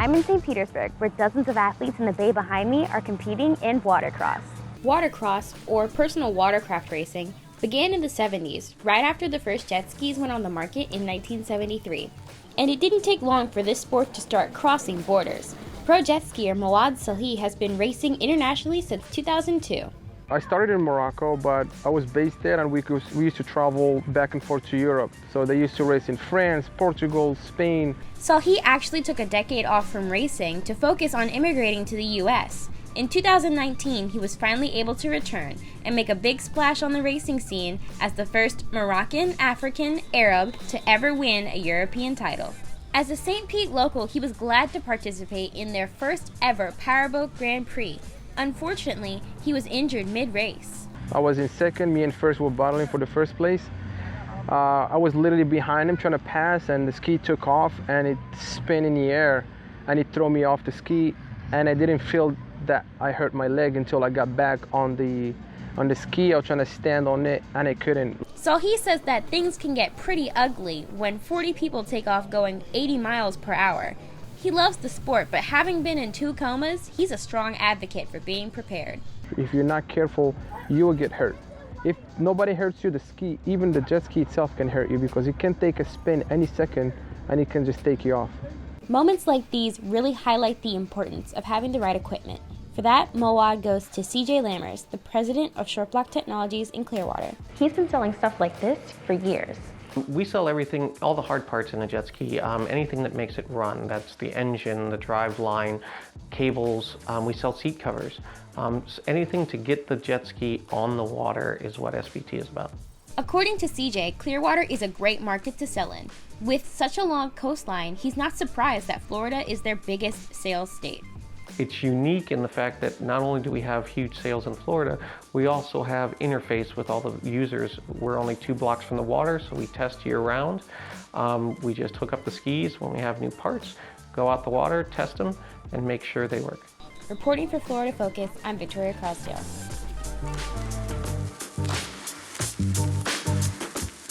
I'm in St. Petersburg, where dozens of athletes in the bay behind me are competing in watercross. Watercross, or personal watercraft racing, began in the 70s, right after the first jet skis went on the market in 1973. And it didn't take long for this sport to start crossing borders. Pro jet skier Moad Salhi has been racing internationally since 2002. I started in Morocco, but I was based there and we used to travel back and forth to Europe. So they used to race in France, Portugal, Spain. Salhi actually took a decade off from racing to focus on immigrating to the US. In 2019, he was finally able to return and make a big splash on the racing scene as the first Moroccan, African, Arab to ever win a European title. As a St. Pete local, he was glad to participate in their first ever powerboat Grand Prix. Unfortunately, he was injured mid-race. I was in second, me and first were battling for the first place. I was literally behind him trying to pass, and the ski took off and it spun in the air and it threw me off the ski, and I didn't feel that I hurt my leg until I got back on the ski. I was trying to stand on it and I couldn't. Salhi says that things can get pretty ugly when 40 people take off going 80 miles per hour. He loves the sport, but having been in 2 comas, he's a strong advocate for being prepared. If you're not careful, you will get hurt. If nobody hurts you, the ski, even the jet ski itself can hurt you because it can take a spin any second and it can just take you off. Moments like these really highlight the importance of having the right equipment. For that, Moad goes to CJ Lammers, the president of Short Block Technologies in Clearwater. He's been selling stuff like this for years. We sell everything, all the hard parts in a jet ski, anything that makes it run. That's the engine, the drive line, cables. We sell seat covers. Anything to get the jet ski on the water is what SBT is about. According to CJ, Clearwater is a great market to sell in. With such a long coastline, he's not surprised that Florida is their biggest sales state. It's unique in the fact that not only do we have huge sales in Florida, we also have interface with all the users. We're only 2 blocks from the water, so we test year round. We just hook up the skis when we have new parts, go out the water, test them, and make sure they work. Reporting for Florida Focus, I'm Victoria Crosdale.